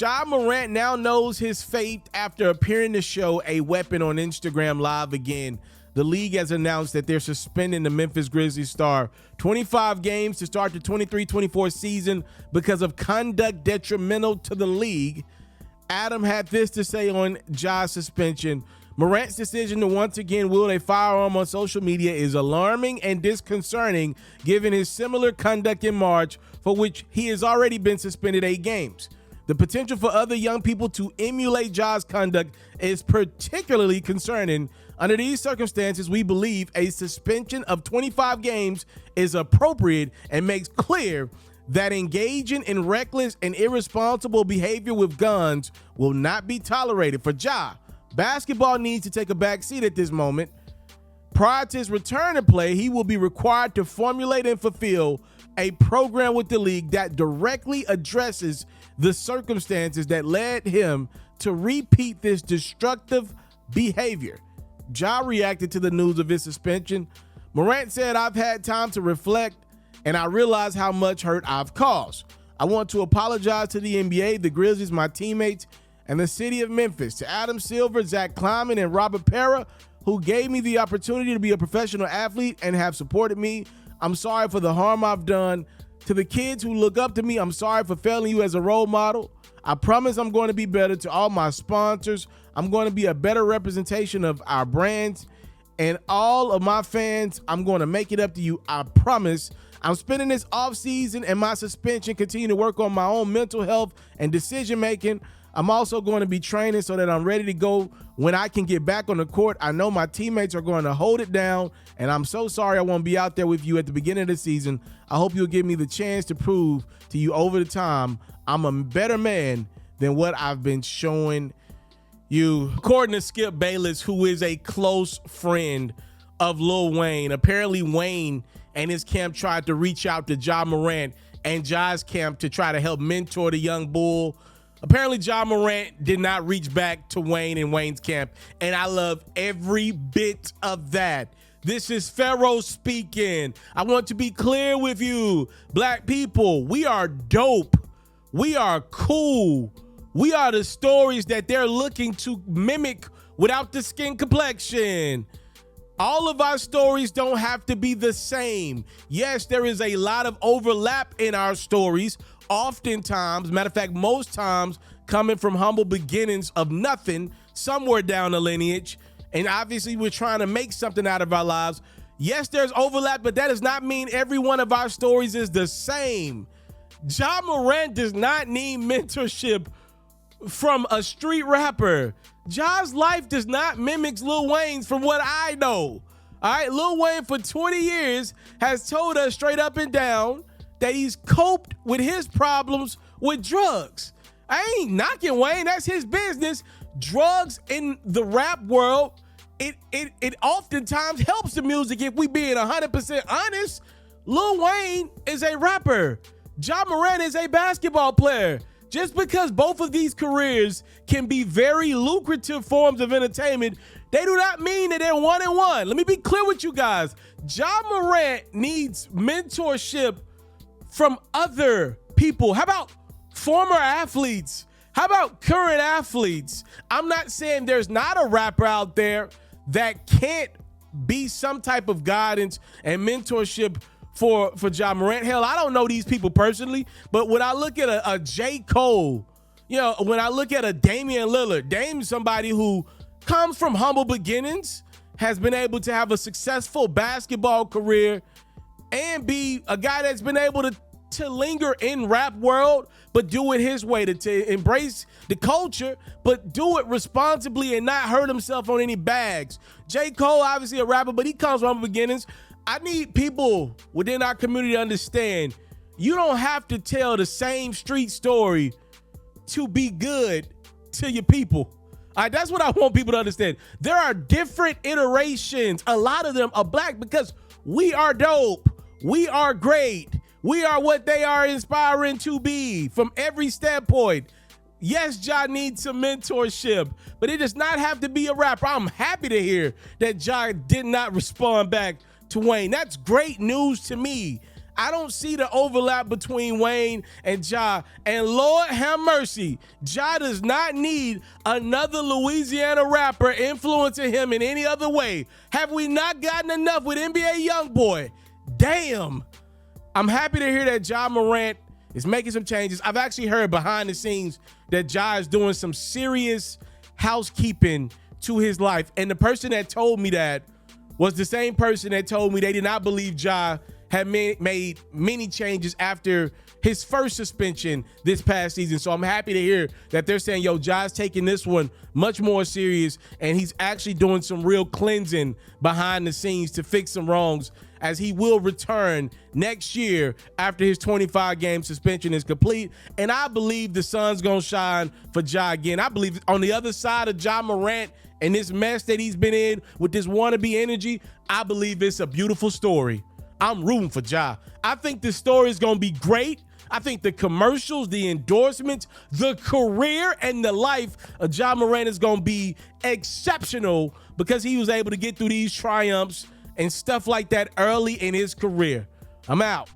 Ja Morant now knows his fate after appearing to show a weapon on Instagram Live again. The league has announced that they're suspending the Memphis Grizzlies star 25 games to start the 23-24 season because of conduct detrimental to the league. Adam had this to say on Ja's suspension. Morant's decision to once again wield a firearm on social media is alarming and disconcerting given his similar conduct in March, for which he has already been suspended 8 games. The potential for other young people to emulate Ja's conduct is particularly concerning. Under these circumstances, we believe a suspension of 25 games is appropriate and makes clear that engaging in reckless and irresponsible behavior with guns will not be tolerated. For Ja, basketball needs to take a back seat at this moment. Prior to his return to play, he will be required to formulate and fulfill a program with the league that directly addresses the circumstances that led him to repeat this destructive behavior. Ja reacted to the news of his suspension. Morant said, "I've had time to reflect, and I realize how much hurt I've caused. I want to apologize to the NBA, the Grizzlies, my teammates, and the city of Memphis, to Adam Silver, Zach Kleiman, and Robert Parra, who gave me the opportunity to be a professional athlete and have supported me. I'm sorry for the harm I've done. To the kids who look up to me, I'm sorry for failing you as a role model. I promise I'm going to be better. To all my sponsors, I'm going to be a better representation of our brands. And all of my fans, I'm going to make it up to you. I promise. I'm spending this offseason and my suspension continue to work on my own mental health and decision making. I'm also going to be training so that I'm ready to go when I can get back on the court. I know my teammates are going to hold it down, and I'm so sorry I won't be out there with you at the beginning of the season. I hope you'll give me the chance to prove to you over the time I'm a better man than what I've been showing you." According to Skip Bayless, who is a close friend of Lil Wayne, apparently Wayne and his camp tried to reach out to Ja Morant and Ja's camp to try to help mentor the young bull. Apparently, Ja Morant did not reach back to Wayne and Wayne's camp, and I love every bit of that. This is Ferro speaking. I want to be clear with you, black people. We are dope. We are cool. We are the stories that they're looking to mimic without the skin complexion. All of our stories don't have to be the same. Yes, there is a lot of overlap in our stories. Oftentimes, matter of fact, most times, coming from humble beginnings of nothing, somewhere down the lineage, and obviously we're trying to make something out of our lives. Yes, there's overlap, but that does not mean every one of our stories is the same. Ja Morant does not need mentorship from a street rapper. Ja's life does not mimic Lil Wayne's from what I know. All right, Lil Wayne for 20 years has told us straight up and down that he's coped with his problems with drugs. I ain't knocking Wayne, that's his business. Drugs in the rap world, it oftentimes helps the music if we being 100% honest. Lil Wayne is a rapper. Ja Morant is a basketball player. Just because both of these careers can be very lucrative forms of entertainment, they do not mean that they're one and one. Let me be clear with you guys. Ja Morant needs mentorship from other people. How about former athletes? How about current athletes? I'm not saying there's not a rapper out there that can't be some type of guidance and mentorship for Ja Morant. Hell, I don't know these people personally, but when I look at a J. Cole, when I look at a Damian Lillard, Dame's somebody who comes from humble beginnings, has been able to have a successful basketball career, and be a guy that's been able to linger in rap world, but do it his way, to embrace the culture, but do it responsibly and not hurt himself on any bags. J. Cole, obviously a rapper, but he comes from humble beginnings. I need people within our community to understand you don't have to tell the same street story to be good to your people. All right, that's what I want people to understand. There are different iterations. A lot of them are black because we are dope. We are great. We are what they are inspiring to be from every standpoint. Yes, Ja needs some mentorship, but it does not have to be a rapper. I'm happy to hear that Ja did not respond back to Wayne. That's great news to me. I don't see the overlap between Wayne and Ja. And Lord have mercy, Ja does not need another Louisiana rapper influencing him in any other way. Have we not gotten enough with NBA Youngboy? Damn. I'm happy to hear that Ja Morant is making some changes. I've actually heard behind the scenes that Ja is doing some serious housekeeping to his life. And the person that told me that was the same person that told me they did not believe Ja had made many changes after his first suspension this past season. So I'm happy to hear that they're saying, yo, Ja's taking this one much more serious, and he's actually doing some real cleansing behind the scenes to fix some wrongs, as he will return next year after his 25-game suspension is complete. And I believe the sun's gonna shine for Ja again. I believe on the other side of Ja Morant and this mess that he's been in with this wannabe energy, I believe it's a beautiful story. I'm rooting for Ja. I think the story is gonna be great. I think the commercials, the endorsements, the career, and the life of Ja Morant is gonna be exceptional because he was able to get through these triumphs and stuff like that early in his career. I'm out.